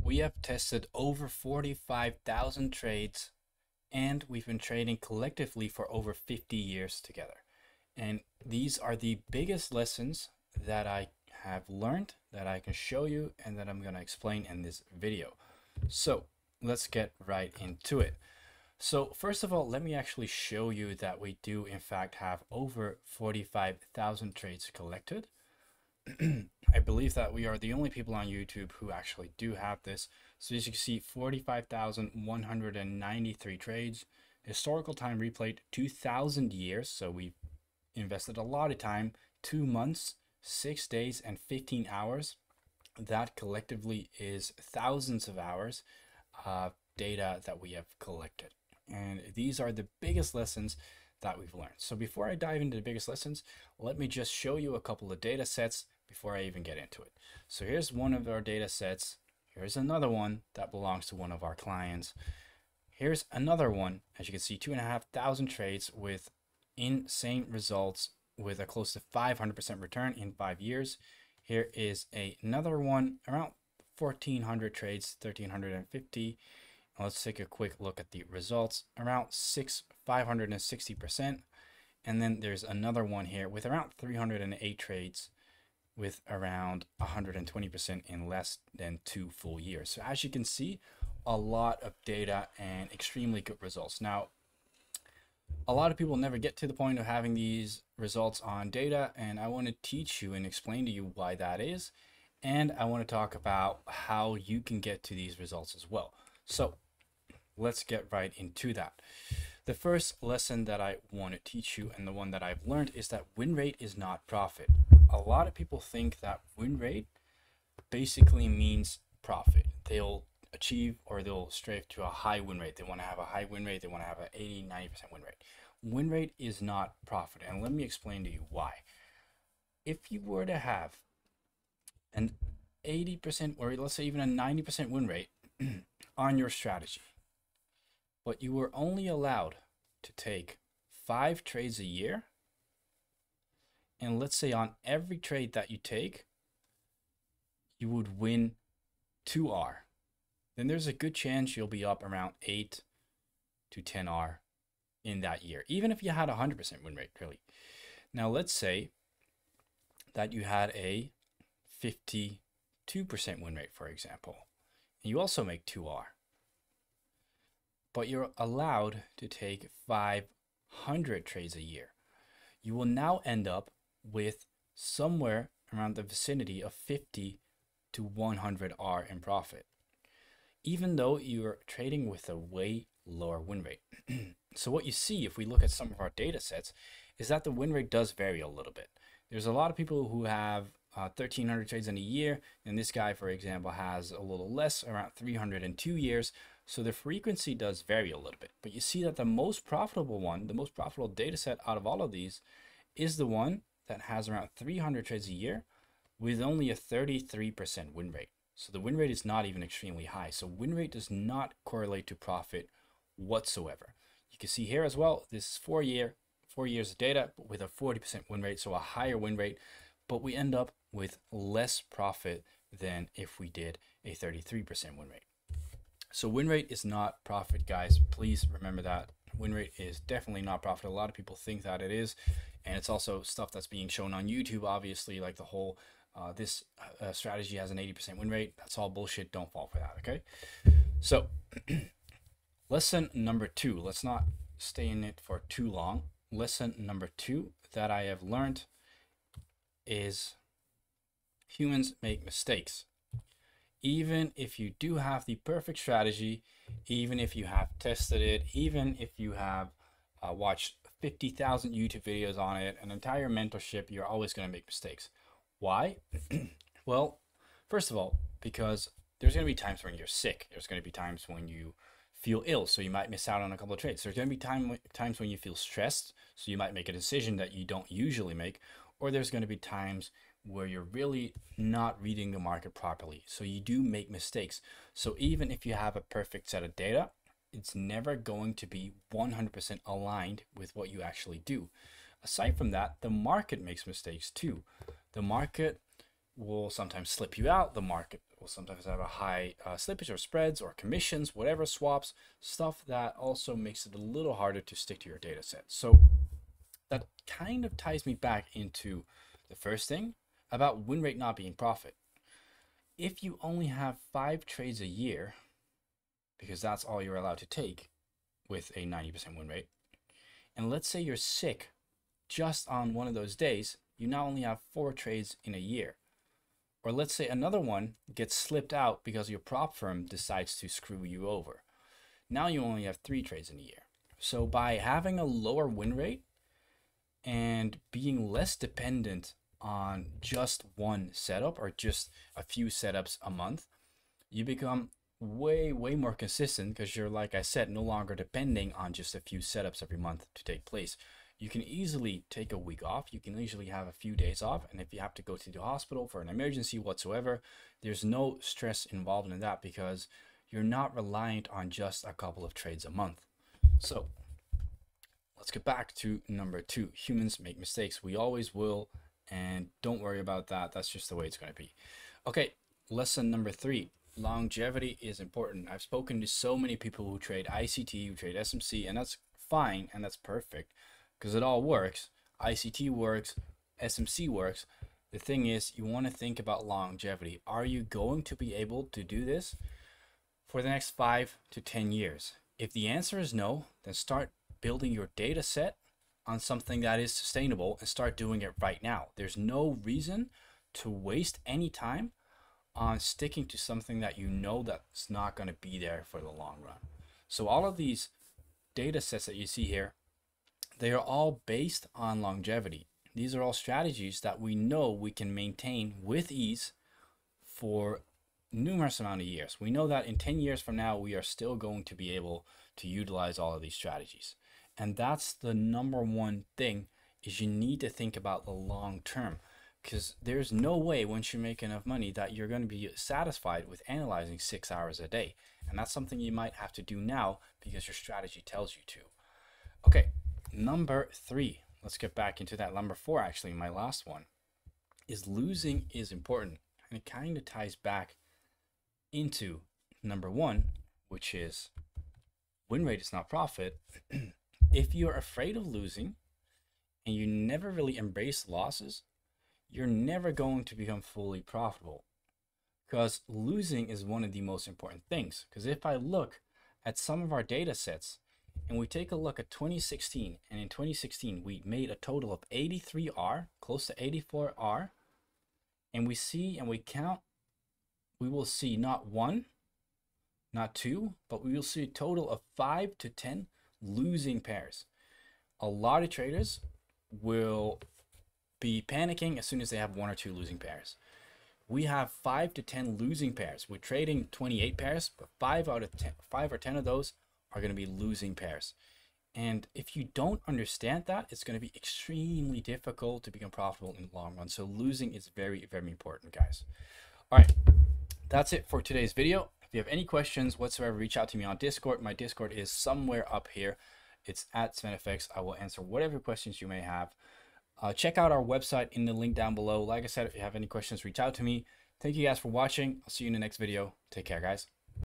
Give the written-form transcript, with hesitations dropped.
We have tested over 45,000 trades, and we've been trading collectively for over 50 years together. And these are the biggest lessons that I have learned that I can show you and that I'm going to explain in this video. So let's get right into it. So first of all, let me actually show you that we do in fact have over 45,000 trades collected. I believe that we are the only people on YouTube who actually do have this. So as you can see, 45,193 trades, historical time replayed 2,000 years. So we invested a lot of time, 2 months, 6 days, and 15 hours. That collectively is thousands of hours of data that we have collected. And these are the biggest lessons that we've learned. So before I dive into the biggest lessons, let me just show you a couple of data sets before I even get into it. So here's one of our data sets. Here's another one that belongs to one of our clients. Here's another one. As you can see, 2,500 trades with insane results with a close to 500% return in 5 years. Here is another one, around 1,400 trades, 1,350. Let's take a quick look at the results, around 560%. And then there's another one here with around 308 trades with around 120% in less than 2 full years. So as you can see, a lot of data and extremely good results. Now, a lot of people never get to the point of having these results on data, and I want to teach you and explain to you why that is. And I want to talk about how you can get to these results as well. So let's get right into that. The first lesson that I want to teach you, and the one that I've learned, is that win rate is not profit. A lot of people think that win rate basically means profit. They'll achieve or they'll strive to a high win rate. They want to have a high win rate. They want to have an 80, 90% win rate. Win rate is not profit. And let me explain to you why. If you were to have an 80% or let's say even a 90% win rate on your strategy, but you were only allowed to take 5 trades a year, and let's say on every trade that you take, you would win 2R, then there's a good chance you'll be up around 8 to 10R in that year, even if you had a 100% win rate, really. Now, let's say that you had a 52% win rate, for example, and you also make 2R. But you're allowed to take 500 trades a year. You will now end up with somewhere around the vicinity of 50 to 100 R in profit, even though you're trading with a way lower win rate. So what you see if we look at some of our data sets is that the win rate does vary a little bit. There's a lot of people who have 1,300 trades in a year, and this guy, for example, has a little less, around 302 years. So the frequency does vary a little bit, but you see that the most profitable one, the most profitable data set out of all of these, is the one that has around 300 trades a year with only a 33% win rate. So the win rate is not even extremely high. So win rate does not correlate to profit whatsoever. You can see here as well, this is 4 years of data, but with a 40% win rate, so a higher win rate, but we end up with less profit than if we did a 33% win rate. So win rate is not profit, guys. Please remember that. Win rate is definitely not profit. A lot of people think that it is, and it's also stuff that's being shown on YouTube, obviously, like the whole this strategy has an 80% win rate. That's all bullshit. Don't fall for that, okay? So lesson number 2, let's not stay in it for too long. Lesson number 2 that I have learned is humans make mistakes. Even if you do have the perfect strategy, even if you have tested it, even if you have watched 50,000 YouTube videos on it, an entire mentorship, you're always going to make mistakes. Why? Well, first of all, because there's going to be times when you're sick. There's going to be times when you feel ill, so you might miss out on a couple of trades. There's going to be times when you feel stressed, so you might make a decision that you don't usually make, or there's going to be times where you're really not reading the market properly. So you do make mistakes. So even if you have a perfect set of data, it's never going to be 100% aligned with what you actually do. Aside from that, the market makes mistakes too. The market will sometimes slip you out. The market will sometimes have a high slippage or spreads or commissions, whatever, swaps, stuff that also makes it a little harder to stick to your data set. So that kind of ties me back into the first thing about win rate not being profit. If you only have 5 trades a year, because that's all you're allowed to take with a 90% win rate, and let's say you're sick just on one of those days, you now only have 4 trades in a year. Or let's say another one gets slipped out because your prop firm decides to screw you over. Now you only have 3 trades in a year. So by having a lower win rate and being less dependent on just one setup or just a few setups a month, you become way more consistent because you're, like I said, no longer depending on just a few setups every month to take place. You can easily take a week off. You can easily have a few days off. And if you have to go to the hospital for an emergency whatsoever, there's no stress involved in that because you're not reliant on just a couple of trades a month. So let's get back to number 2. Humans make mistakes. We always will. And don't worry about that. That's just the way it's going to be. Okay, lesson number 3. Longevity is important. I've spoken to so many people who trade ICT, who trade SMC, and that's fine and that's perfect because it all works. ICT works, SMC works. The thing is, you want to think about longevity. Are you going to be able to do this for the next 5 to 10 years? If the answer is no, then start building your data set on something that is sustainable and start doing it right now. There's no reason to waste any time on sticking to something that you know that's not going to be there for the long run. So all of these data sets that you see here, they are all based on longevity. These are all strategies that we know we can maintain with ease for numerous amount of years. We know that in 10 years from now, we are still going to be able to utilize all of these strategies. And that's the number one thing, is you need to think about the long term, because there's no way once you make enough money that you're going to be satisfied with analyzing 6 hours a day. And that's something you might have to do now because your strategy tells you to. Okay, number 3. Let's get back into that. Number 4, actually, my last one, is losing is important. And it kind of ties back into number 1, which is win rate is not profit. If you're afraid of losing and you never really embrace losses, you're never going to become fully profitable, because losing is one of the most important things. Because if I look at some of our data sets and we take a look at 2016, and in 2016 we made a total of 83 R, close to 84 R, and we see and we count, we will see not 1, not 2, but we will see a total of 5 to 10 losing pairs. A lot of traders will be panicking as soon as they have 1 or 2 losing pairs. We have 5 to 10 losing pairs. We're trading 28 pairs, but 5 or 10 of those are going to be losing pairs. And if you don't understand that, it's going to be extremely difficult to become profitable in the long run. So losing is very important, guys. All right, that's it for today's video. If you have any questions whatsoever, reach out to me on Discord. My Discord is somewhere up here. It's at SvenFX. I will answer whatever questions you may have. Check out our website in the link down below. Like I said, if you have any questions, reach out to me. Thank you guys for watching. I'll see you in the next video. Take care, guys.